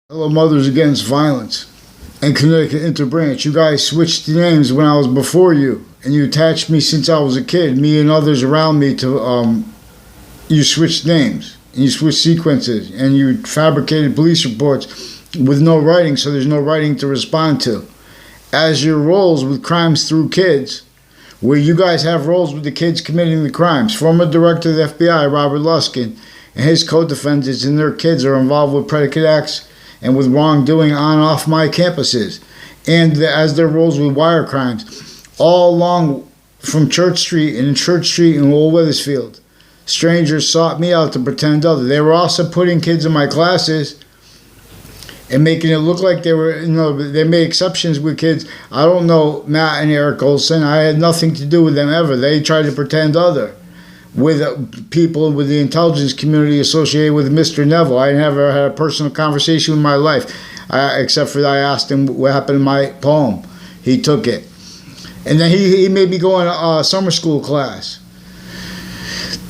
Hello, Mothers Against Violence and Connecticut Interbranch. You guys switched names when I was before you, and you attached me since I was a kid. Me and others around me to you switched names and you switched sequences and you fabricated police reports with no writing, so there's no writing to respond to. As your roles with crimes through kids, where you guys have roles with the kids committing the crimes. Former director of the FBI, Robert Luskin, and his co-defendants and their kids are involved with predicate acts and with wrongdoing on and off my campuses, and as their roles with wire crimes, all along from Church Street and Church Street in Old Wethersfield. Strangers sought me out to pretend other. They were also putting kids in my classes and making it look like they were, they made exceptions with kids. I don't know Matt and Eric Olson. I had nothing to do with them ever. They tried to pretend other with people with the intelligence community associated with Mr. Neville. I never had a personal conversation with my life, except for I asked him what happened in my poem. He took it. And then he made me go in a summer school class.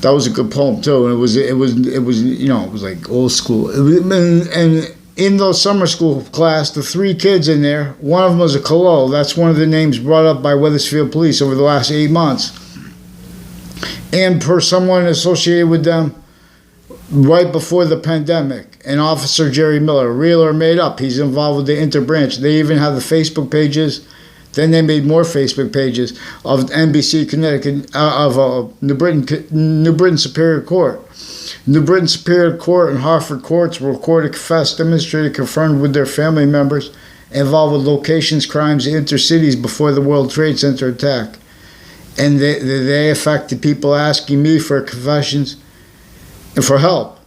That was a good poem too, and it was like old school. And in those summer school class, the three kids in there, one of them was a Colo. That's one of the names brought up by Wethersfield Police over the last 8 months. And per someone associated with them right before the pandemic, an Officer Jerry Miller, real or made up, he's involved with the Interbranch. They even have the Facebook pages. Then they made more Facebook pages of NBC Connecticut, of New Britain Superior Court. New Britain Superior Court and Hartford courts were recorded, confessed, demonstrated, confirmed with their family members involved with locations, crimes, intercities before the World Trade Center attack. And they affected people asking me for confessions and for help.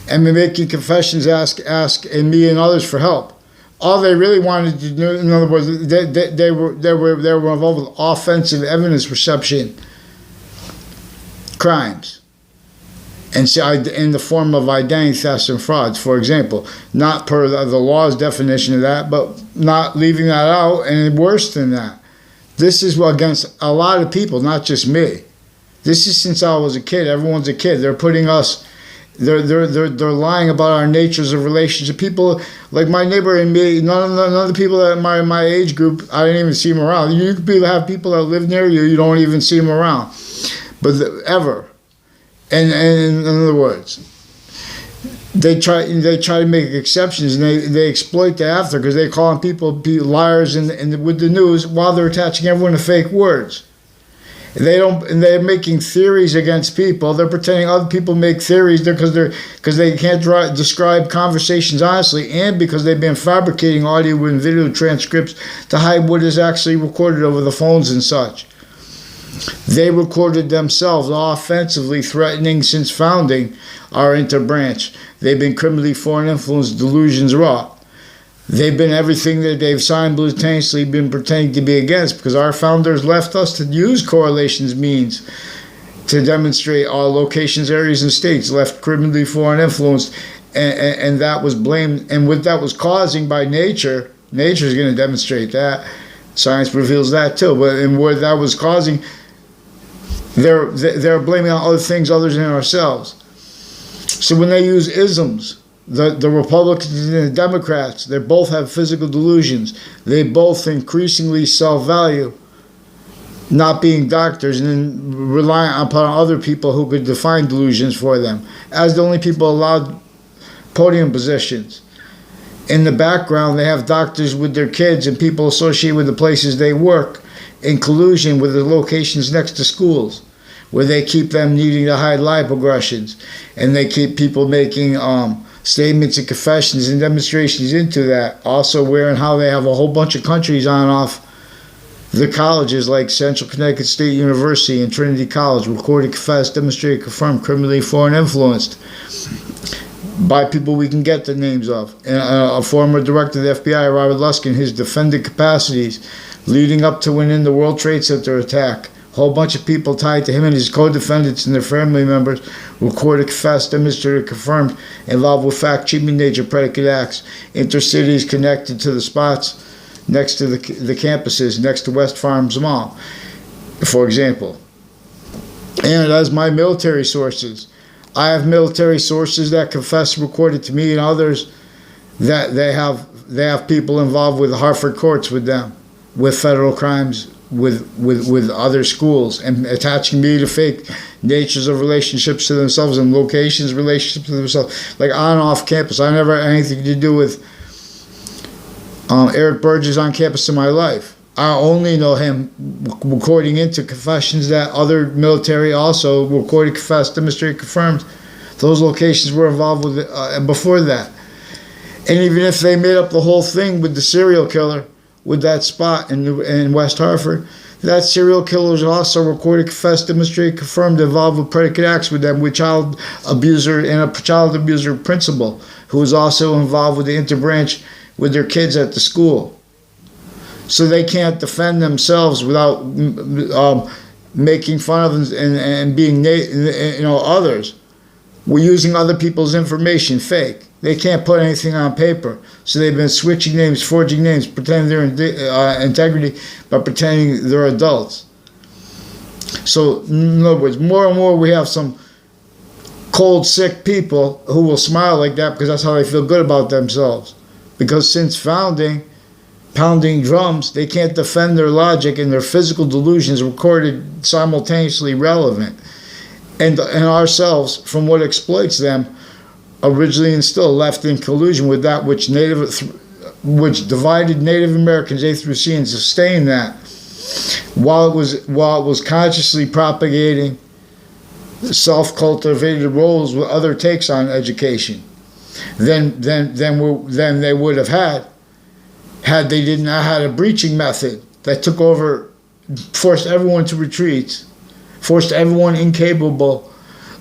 And making confessions ask and me and others for help. All they really wanted to do, in other words, they were involved with offensive evidence reception crimes. And in the form of identity thefts and frauds, for example. Not per the law's definition of that, but not leaving that out, and worse than that. This is against a lot of people, not just me. This is since I was a kid. Everyone's a kid. They're putting us, they're lying about our natures of relationship. People like my neighbor and me, none of the people that my age group, I didn't even see them around. You could have people that live near you, you don't even see them around. But ever. And in other words, they try to make exceptions, and they exploit that after, because they call people liars with the news while they're attaching everyone to fake words. And they're making theories against people. They're pretending other people make theories because they can't describe conversations honestly, and because they've been fabricating audio and video transcripts to hide what is actually recorded over the phones and such. They recorded themselves offensively threatening since founding our interbranch. They've been criminally foreign influence delusions wrought. They've been everything that they've simultaneously been pretending to be against, because our founders left us to use correlations means to demonstrate our locations, areas, and states left criminally foreign influence, and that was blamed, and what that was causing by nature is going to demonstrate that. Science reveals that too, but and what that was causing, they're blaming on other things other than ourselves. So when they use isms, the Republicans and the Democrats, they both have physical delusions. They both increasingly self-value, not being doctors, and then relying upon other people who could define delusions for them, as the only people allowed podium positions. In the background, they have doctors with their kids and people associated with the places they work in collusion with the locations next to schools, where they keep them needing to hide lipoaggressions, and they keep people making statements and confessions and demonstrations into that. Also where and how they have a whole bunch of countries on and off the colleges like Central Connecticut State University and Trinity College, recorded, confessed, demonstrated, confirmed, criminally foreign influenced by people we can get the names of. And a former director of the FBI, Robert Luskin, his defendant capacities leading up to and in the World Trade Center attack. A whole bunch of people tied to him and his co-defendants and their family members, recorded, confessed, demonstrated, confirmed, involved with fact-cheating nature predicate acts, intercities connected to the spots next to the campuses, next to West Farms Mall, for example. And as my military sources, I have military sources that confess, recorded to me and others that they have people involved with Hartford courts with them, with federal crimes, with other schools, and attaching me to fake natures of relationships to themselves and locations, relationships to themselves, like on and off campus. I never had anything to do with Eric Burgess on campus in my life. I only know him recording into confessions that other military also recorded, confessed, demonstrated, confirmed. Those locations were involved with before that. And even if they made up the whole thing with the serial killer, with that spot in West Hartford, that serial killer was also recorded, confessed, demonstrated, confirmed, involved with predicate acts with them, with child abuser and a child abuser principal who was also involved with the interbranch with their kids at the school. So they can't defend themselves without making fun of them and being, others. We're using other people's information, fake. They can't put anything on paper. So they've been switching names, forging names, pretending their integrity, but pretending they're adults. So, in other words, more and more we have some cold, sick people who will smile like that because that's how they feel good about themselves. Because since founding, pounding drums, they can't defend their logic, and their physical delusions recorded simultaneously relevant. And ourselves, from what exploits them, originally instilled, left in collusion with that which divided Native Americans A through C and sustained that, while it was consciously propagating self-cultivated roles with other takes on education, than they would have had they did not had a breaching method that took over, forced everyone to retreat, forced everyone incapable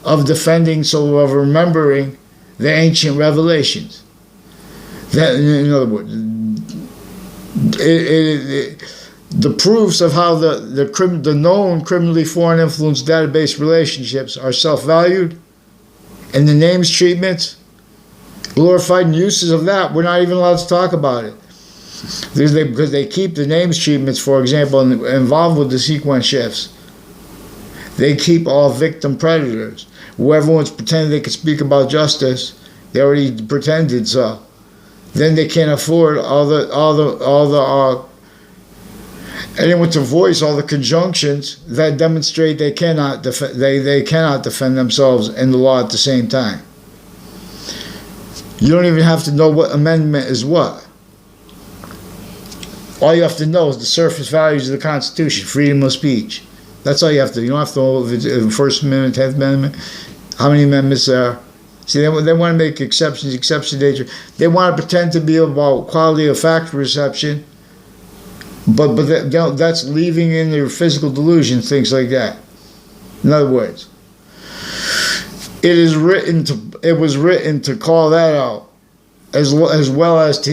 of defending, of remembering the ancient revelations. That, in other words, the proofs of how the known criminally foreign influence database relationships are self-valued, and the names treatments, glorified uses of that, we're not even allowed to talk about it. Because they keep the names treatments, for example, involved with the sequence shifts. They keep all victim predators. Whoever wants to pretend they could speak about justice, they already pretended so. Then they can't afford anyone to voice all the conjunctions that demonstrate they cannot defend themselves and the law at the same time. You don't even have to know what amendment is what. All you have to know is the surface values of the Constitution, freedom of speech. That's all you have to. You don't have to know if it's the First Amendment, 10th Amendment, how many amendments there are. See, they want to make exceptions to nature. They want to pretend to be about quality of fact reception, but that's leaving in their physical delusion, things like that. In other words, it was written to call that out, as well as to,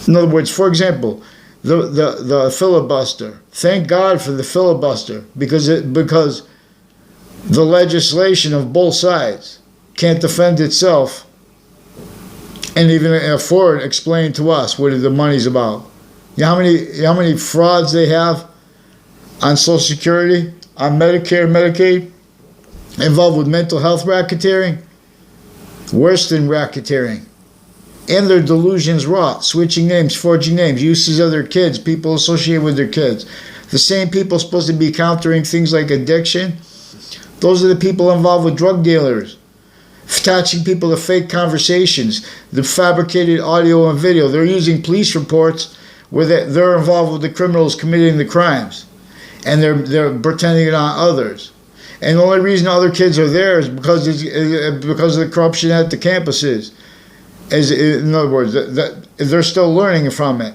in other words, for example, the filibuster. Thank God for the filibuster, because the legislation of both sides can't defend itself and even afford explain to us what the money's about. You know how many frauds they have on Social Security, on Medicare, Medicaid, involved with mental health racketeering? Worse than racketeering. And their delusions wrought, switching names, forging names, uses of their kids, people associated with their kids. The same people supposed to be countering things like addiction, those are the people involved with drug dealers, attaching people to fake conversations, the fabricated audio and video. They're using police reports where they're involved with the criminals committing the crimes, and they're pretending it on others. And the only reason other kids are there is because of the corruption at the campuses. In other words, that they're still learning from it,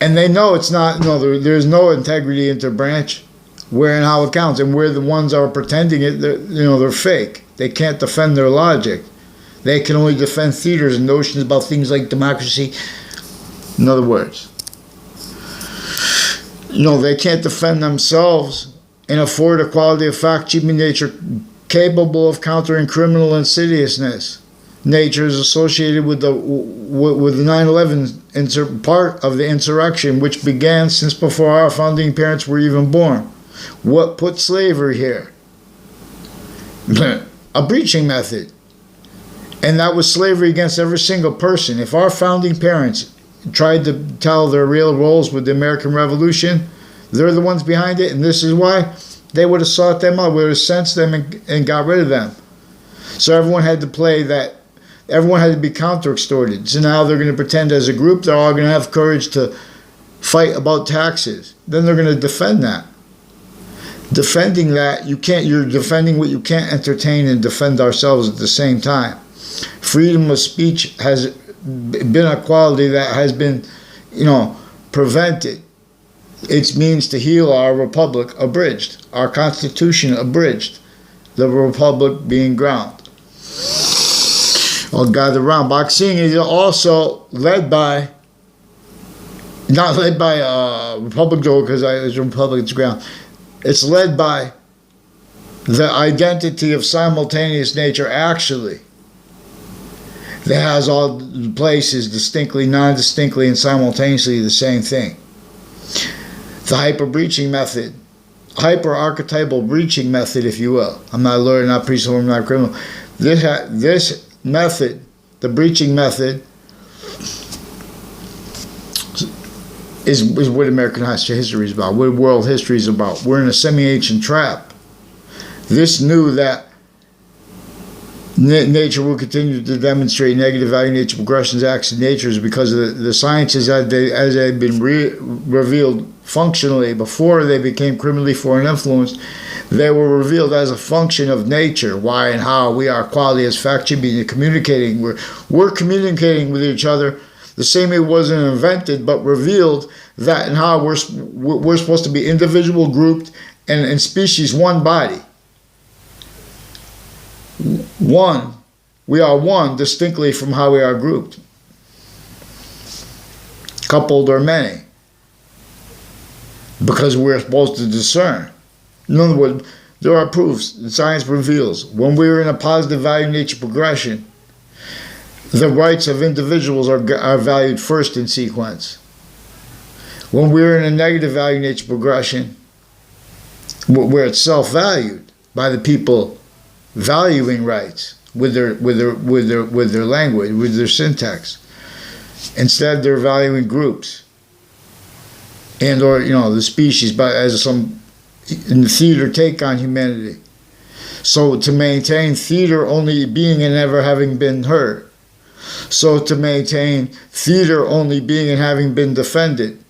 and they know it's not. There's no integrity interbranch, where and how it counts, and where the ones are pretending it, they're fake. They can't defend their logic. They can only defend theaters and notions about things like democracy. In other words, they can't defend themselves and afford a quality of fact, cheap nature capable of countering criminal insidiousness. Nature is associated with the 9/11 part of the insurrection, which began since before our founding parents were even born. What put slavery here? A breaching method. And that was slavery against every single person. If our founding parents tried to tell their real roles with the American Revolution, they're the ones behind it, and this is why, they would have sought them out, would have sensed them and got rid of them. So everyone had to play that, everyone had to be counter-extorted. So now they're going to pretend as a group they're all going to have courage to fight about taxes. Then they're going to defend that. Defending that, you're defending what you can't entertain and defend ourselves at the same time. Freedom of speech has been a quality that has been, prevented. Its means to heal our republic abridged, our constitution abridged, the republic being ground. Oh God, the round boxing is also led by, not led by Republic though, because it's Republic's ground. It's led by the identity of simultaneous nature actually. That has all places distinctly, non-distinctly, and simultaneously the same thing. The hyper-breaching method, hyper-archetypal breaching method, if you will. I'm not a lawyer, not priest, I'm not a criminal. This method, the breaching method, is what American history is about, what world history is about. We're in a semi-ancient trap. This knew that nature will continue to demonstrate negative value nature progressions, acts of nature because of the sciences as they had been revealed functionally before they became criminally foreign influenced. They were revealed as a function of nature, why and how we are quality as fact should be communicating. We're communicating with each other the same way it wasn't invented, but revealed that and how we're supposed to be individual, grouped, and species, one body. One, we are one distinctly from how we are grouped, coupled or many, because we're supposed to discern. In other words, there are proofs that science reveals when we're in a positive value nature progression, the rights of individuals are valued first in sequence. When we're in a negative value nature progression, where it's self-valued by the people valuing rights with their language, with their syntax. Instead, they're valuing groups and or the species, but as some in the theater take on humanity. So to maintain theater only being and never having been heard. So to maintain theater only being and having been defended.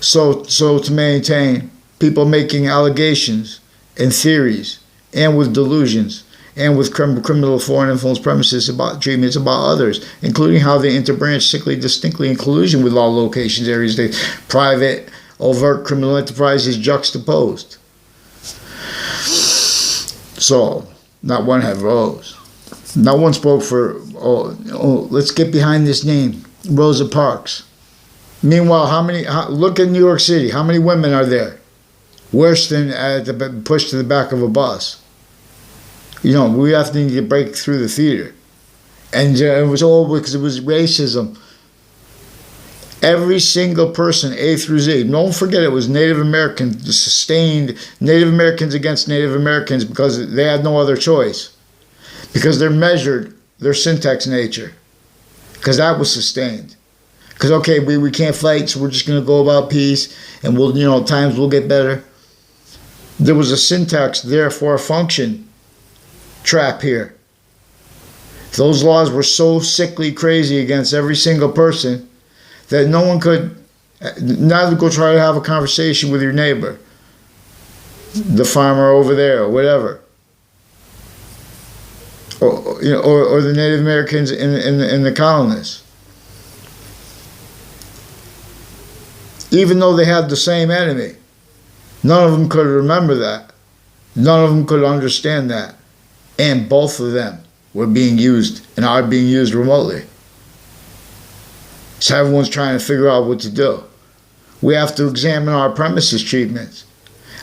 So to maintain people making allegations and theories and with delusions and with criminal foreign influence premises about treatments about others, including how they interbranch distinctly in collusion with all locations, areas, private, overt criminal enterprises juxtaposed. So, not one had rose. Not one spoke for, let's get behind this name, Rosa Parks. Meanwhile, look at New York City, how many women are there? Worse than pushed to the back of a bus. We have to need to break through the theater. And it was all because it was racism. Every single person, A through Z, don't forget it was Native Americans, sustained Native Americans against Native Americans because they had no other choice. Because they're measured, their syntax nature. Because that was sustained. Because, okay, we can't fight, so we're just going to go about peace, and times will get better. There was a syntax there for a function trap here. Those laws were so sickly crazy against every single person that no one could, neither go try to have a conversation with your neighbor, the farmer over there, or whatever, or the Native Americans in the colonists. Even though they had the same enemy, none of them could remember that. None of them could understand that. And both of them were being used and are being used remotely. So everyone's trying to figure out what to do. We have to examine our premises treatments.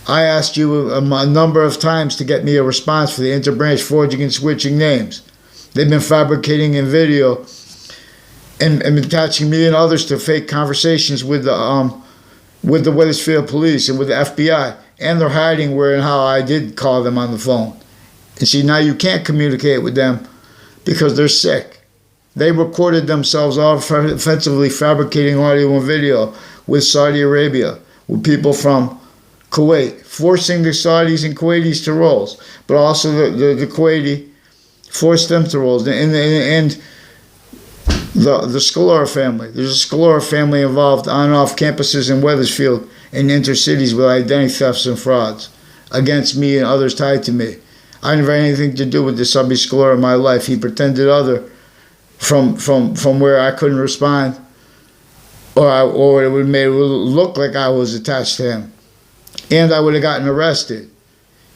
I asked you a number of times to get me a response for the interbranch forging and switching names. They've been fabricating in video and attaching me and others to fake conversations with the Wethersfield police and with the FBI. And they're hiding where and how I did call them on the phone. And see, now you can't communicate with them because they're sick. They recorded themselves offensively fabricating audio and video with Saudi Arabia, with people from Kuwait, forcing the Saudis and Kuwaitis to roles, but also the Kuwaiti forced them to roles. And the Scalora family. There's a Scalora family involved on and off campuses in Wethersfield and intercities with identity thefts and frauds against me and others tied to me. I never had anything to do with this Subby Scalora in my life. He pretended other from where I couldn't respond, or it would have made it look like I was attached to him, and I would have gotten arrested.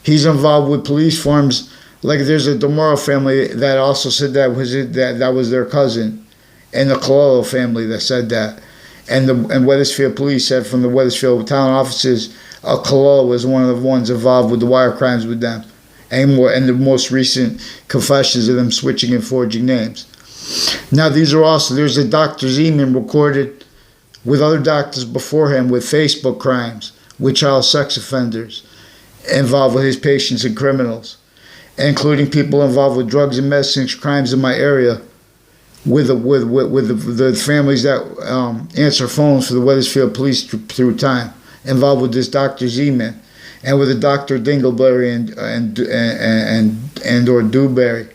He's involved with police forms. Like there's a Demoro family that also said that was their cousin, and the Cololo family that said that, and Wethersfield police said from the Wethersfield town offices, Cololo was one of the ones involved with the wire crimes with them, and the most recent confessions of them switching and forging names. Now these are also, there's a Dr. Zeman recorded with other doctors before him with Facebook crimes, with child sex offenders involved with his patients and criminals, including people involved with drugs and medicine crimes in my area, with the families that answer phones for the Wethersfield police through time, involved with this Dr. Zeman, and with the Dr. Dingleberry and or Dewberry,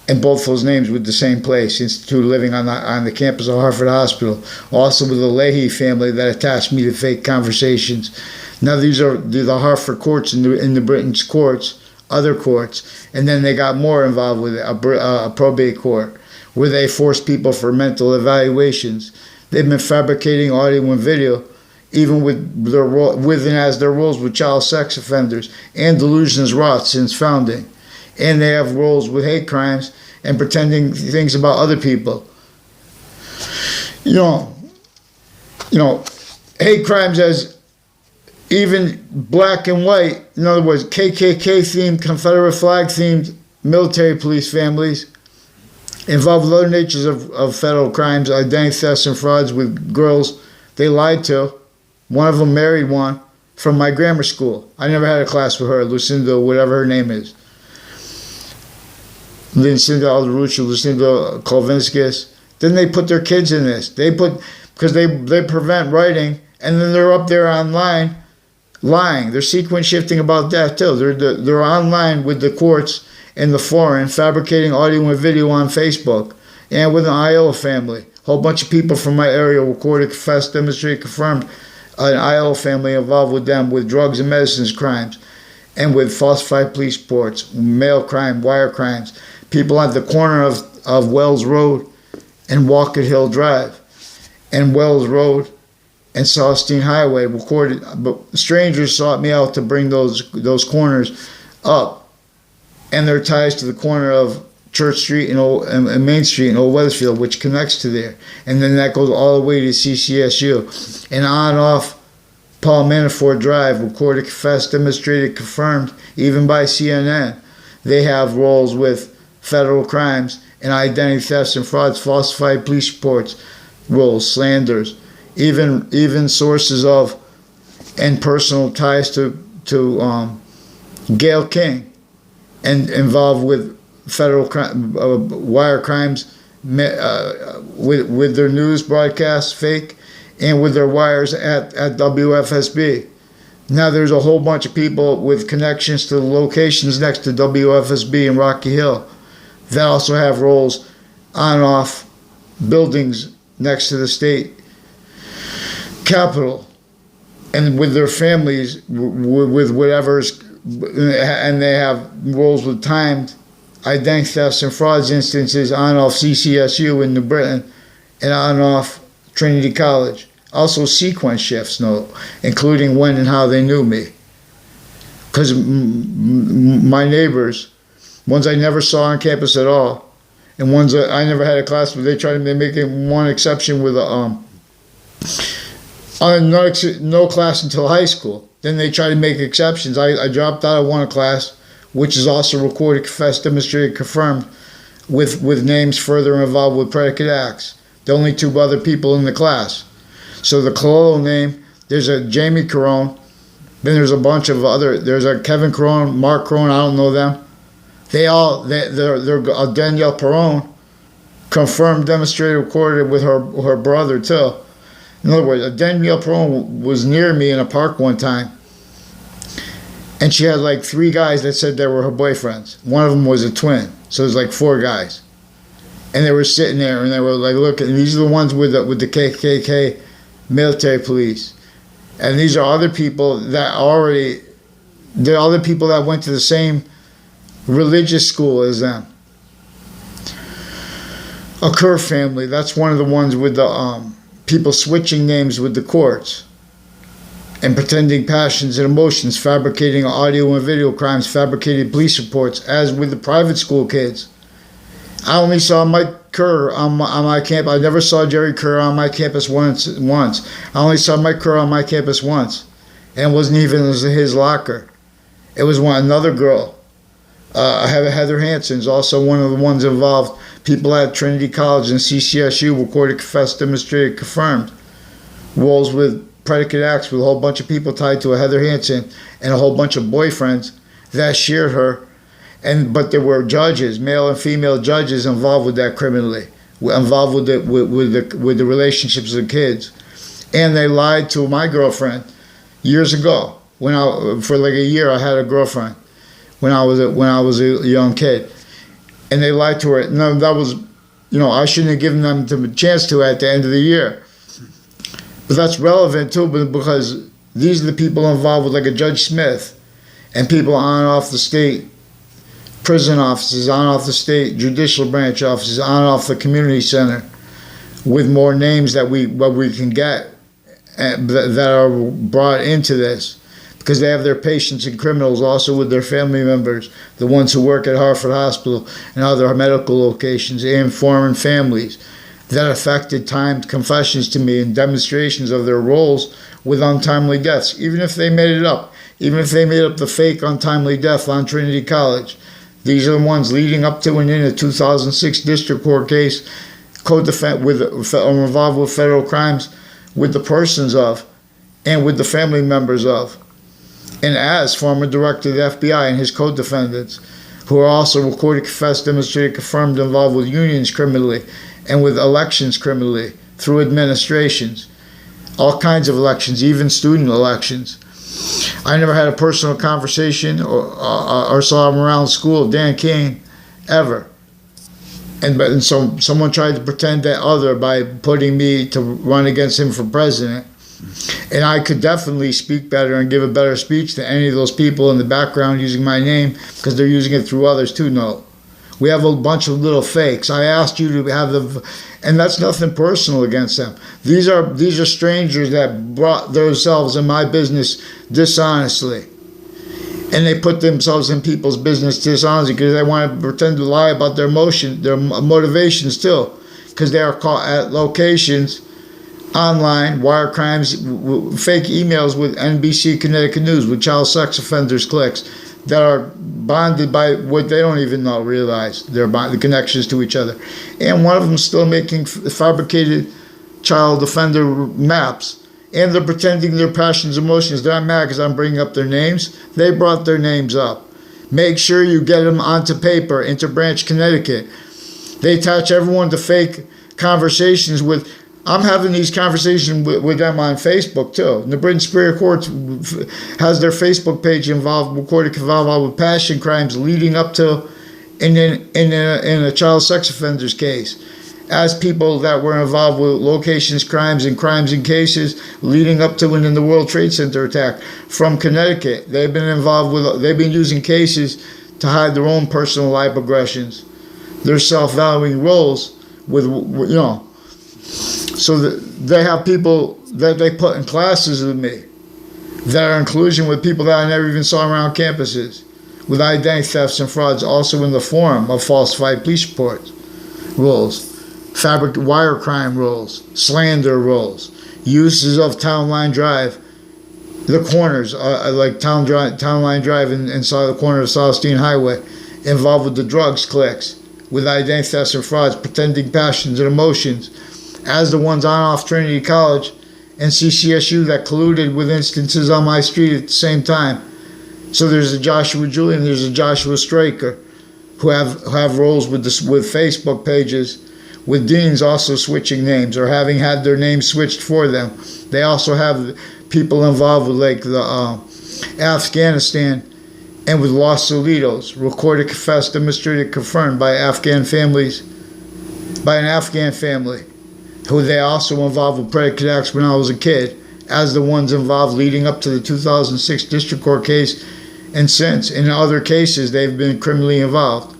and both those names with the same place, Institute Living on the campus of Hartford Hospital. Also with the Leahy family that attached me to fake conversations. Now these are the Hartford courts in the Britain's courts, other courts, and then they got more involved with a probate court where they forced people for mental evaluations. They've been fabricating audio and video, even with and as their roles with child sex offenders and delusions wrought since founding. And they have roles with hate crimes and pretending things about other people. You know, hate crimes as even black and white, in other words, KKK-themed, Confederate flag-themed military police families involved with other natures of federal crimes, identity thefts and frauds with girls they lied to. One of them married one from my grammar school. I never had a class with her, Lucinda, whatever her name is. Lucinda Alderucci, Lucinda Kolvinskis. Then they put their kids in this. Because they prevent writing, and then they're up there online lying. They're sequence shifting about that too. They're online with the courts and the foreign, fabricating audio and video on Facebook, and with an Iowa family. A whole bunch of people from my area recorded, confessed, demonstrated, confirmed an Iowa family involved with them with drugs and medicines crimes, and with falsified police reports, mail crime, wire crimes. People at the corner of Wells Road and Walker Hill Drive, and Wells Road and Scteened Highway recorded, but strangers sought me out to bring those corners up, and their ties to the corner of Church Street and Main Street in Old Wethersfield, which connects to there, and then that goes all the way to CCSU, and on and off Paul Manafort Drive, recorded, confessed, demonstrated, confirmed, even by CNN. They have roles with federal crimes and identity thefts and frauds, falsified police reports, roles, slanders, even sources of and personal ties to Gayle King, and involved with federal wire crimes with their news broadcasts, fake, and with their wires at WFSB. Now there's a whole bunch of people with connections to the locations next to WFSB in Rocky Hill that also have roles on and off buildings next to the state capitol, and with their families, with whatever's, and they have roles with timed identity thefts and frauds instances on and off CCSU in New Britain and on and off Trinity College. Also sequence shifts, including when and how they knew me. Because my neighbors, ones I never saw on campus at all, and ones that I never had a class with, they tried to make one exception with no class until high school. Then they tried to make exceptions. I dropped out of one class, which is also recorded, confessed, demonstrated, confirmed, with names further involved with predicate acts. The only two other people in the class. So the Cololo name, there's a Jamie Carone, then there's a bunch of there's a Kevin Carone, Mark Carone, I don't know them, They're Danielle Perron, confirmed, demonstrated, recorded with her brother too. In other words, Danielle Perron was near me in a park one time, and she had like 3 guys that said they were her boyfriends. One of them was a twin, so there's like 4 guys, and they were sitting there and they were like, "Look, and these are the ones with the KKK military police, and these are other people that they're other people that went to the same religious school as them." A Kerr family, that's one of the ones with the people switching names with the courts and pretending passions and emotions, fabricating audio and video crimes, fabricating police reports, as with the private school kids. I only saw Mike Kerr on my campus. I never saw Jerry Kerr on my campus once. I only saw Mike Kerr on my campus once, and it wasn't even his locker. It was another girl. Heather Hansen's also one of the ones involved. People at Trinity College and CCSU recorded, confessed, demonstrated, confirmed roles with predicate acts with a whole bunch of people tied to a Heather Hansen and a whole bunch of boyfriends that shared her. But there were judges, male and female judges, involved with that criminally, involved with the relationships of the kids, and they lied to my girlfriend years ago. For like a year, I had a girlfriend when I was a young kid, and they lied to her. No, that was, I shouldn't have given them the chance to at the end of the year. But that's relevant too, because these are the people involved with, like a Judge Smith, and people on and off the state prison offices, on and off the state judicial branch offices, on and off the community center, with more names that we can get that are brought into this, because they have their patients and criminals also with their family members, the ones who work at Hartford Hospital and other medical locations, and foreign families that affected timed confessions to me and demonstrations of their roles with untimely deaths, even if they made it up, even if they made up the fake untimely death on Trinity College. These are the ones leading up to and in a 2006 district court case, involved with federal crimes, with the persons of, and with the family members of, and as former director of the FBI and his co-defendants, who are also recorded, confessed, demonstrated, confirmed, involved with unions criminally and with elections criminally through administrations, all kinds of elections, even student elections. I never had a personal conversation or saw him around school, Dan King, ever. And so someone tried to pretend that other by putting me to run against him for president. And I could definitely speak better and give a better speech than any of those people in the background using my name, because they're using it through others too. No. We have a bunch of little fakes. I asked you to have and that's nothing personal against them. These are strangers that brought themselves in my business dishonestly. And they put themselves in people's business dishonestly because they want to pretend to lie about their motivations too. Because they are caught at locations, online, wire crimes, fake emails with NBC Connecticut News, with child sex offenders clicks that are bonded by what they don't even realize their the connections to each other. And one of them still making fabricated child offender maps, and they're pretending their passions, emotions. They're not mad because I'm bringing up their names. They brought their names up. Make sure you get them onto paper, Interbranch, Connecticut. They attach everyone to fake conversations with. I'm having these conversations with them on Facebook too. And the Britain Superior Court has their Facebook page recorded with passion crimes leading up to in a child sex offenders case, as people that were involved with locations, crimes and cases leading up to and in the World Trade Center attack from Connecticut. They've been using cases to hide their own personal life aggressions, their self-valuing roles with. So they have people that they put in classes with me that are inclusion with people that I never even saw around campuses, with identity thefts and frauds, also in the form of falsified police reports, rules, wire crime rules, slander rules, uses of Town Line Drive, the corners, like Town Line Drive inside the corner of South Steen Highway, involved with the drugs clicks, with identity thefts and frauds, pretending passions and emotions, as the ones on off Trinity College and CCSU that colluded with instances on my street at the same time. So there's a Joshua Julian, there's a Joshua Straker, who have roles with Facebook pages, with deans also switching names or having had their names switched for them. They also have people involved with like the Afghanistan and with Los Solitos, recorded, confessed, demonstrated, confirmed by an Afghan family, who they also involved with predicate acts when I was a kid, as the ones involved leading up to the 2006 district court case, and since. In other cases, they've been criminally involved,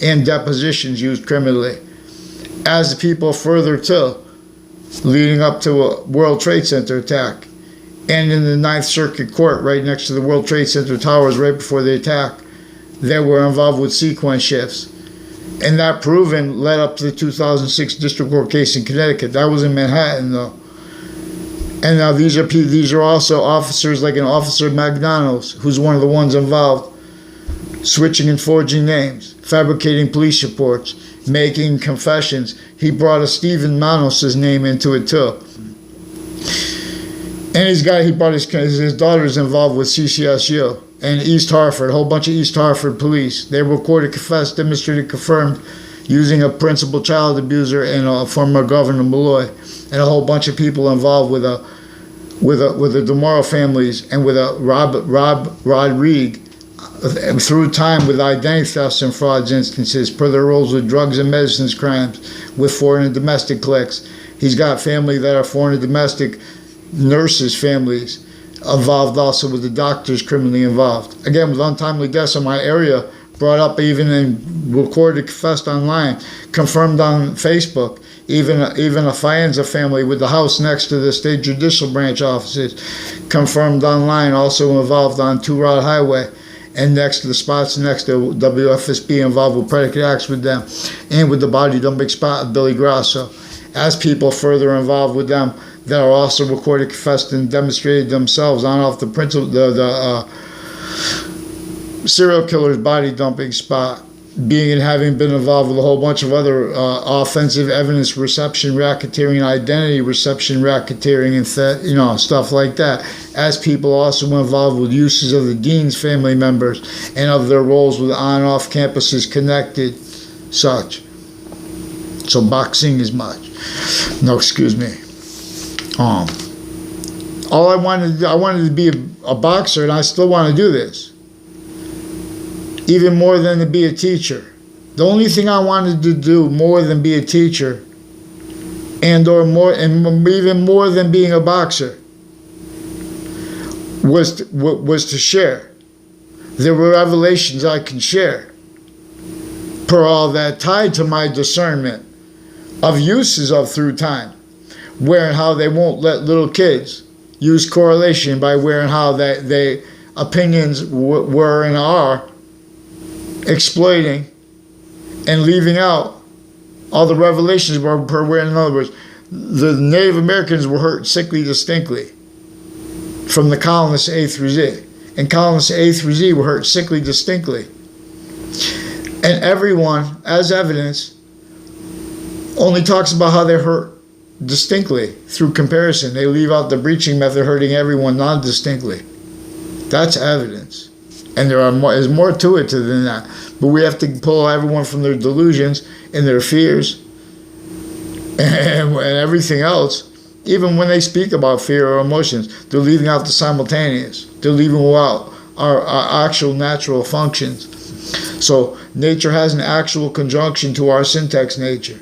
and depositions used criminally. As the people further to, leading up to a World Trade Center attack, and in the Ninth Circuit Court, right next to the World Trade Center towers, right before the attack, they were involved with sequence shifts. And that proven led up to the 2006 district court case in Connecticut. That was in Manhattan, though. And now these are also officers like an Officer Magnanos, who's one of the ones involved, switching and forging names, fabricating police reports, making confessions. He brought a Stephen Manos' name into it too. And he brought his daughter's involved with CCSU and East Hartford, a whole bunch of East Hartford police. They recorded, confessed, demonstrated, confirmed, using a principal child abuser and a former Governor Malloy, and a whole bunch of people involved with the DeMauro families and with a Rodrigue through time with identity thefts and frauds instances per their roles with drugs and medicines crimes, with foreign and domestic cliques. He's got family that are foreign and domestic nurses' families involved, also with the doctors criminally involved. Again, with untimely deaths in my area, brought up even and recorded, confessed online, confirmed on Facebook. Even a Faenza family with the house next to the state judicial branch offices, confirmed online, also involved on 2 Rod Highway, and next to the spots next to WFSB involved with predicate acts with them, and with the body dumping spot of Billy Grasso. As people further involved with them that are also recorded, confessed, and demonstrated themselves on off the serial killer's body dumping spot, being and having been involved with a whole bunch of other offensive evidence reception, racketeering, identity reception, racketeering, and stuff like that. As people also involved with uses of the dean's family members and of their roles with on and off campuses connected, such. So boxing is much. No, excuse me. All I wanted to be a boxer, and I still want to do this. Even more than to be a teacher. The only thing I wanted to do more than be a teacher, and even more than being a boxer, was to share. There were revelations I can share, per all that, tied to my discernment of uses of through time, where and how they won't let little kids use correlation by where and how they opinions were and are exploiting and leaving out all the revelations per where. In other words, the Native Americans were hurt sickly distinctly from the colonists A through Z, and colonists A through Z were hurt sickly distinctly, and everyone, as evidence, only talks about how they're hurt distinctly through comparison. They leave out the breaching method hurting everyone non-distinctly. That's evidence. And there's more to it than that. But we have to pull everyone from their delusions and their fears and everything else. Even when they speak about fear or emotions, they're leaving out the simultaneous. They're leaving out our actual natural functions. So nature has an actual conjunction to our syntax nature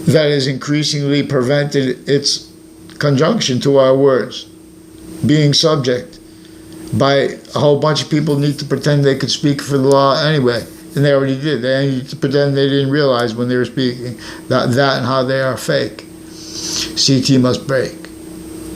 that has increasingly prevented its conjunction to our words being subject by a whole bunch of people need to pretend they could speak for the law anyway. And they already did. They need to pretend they didn't realize when they were speaking that and how they are fake. CT must break.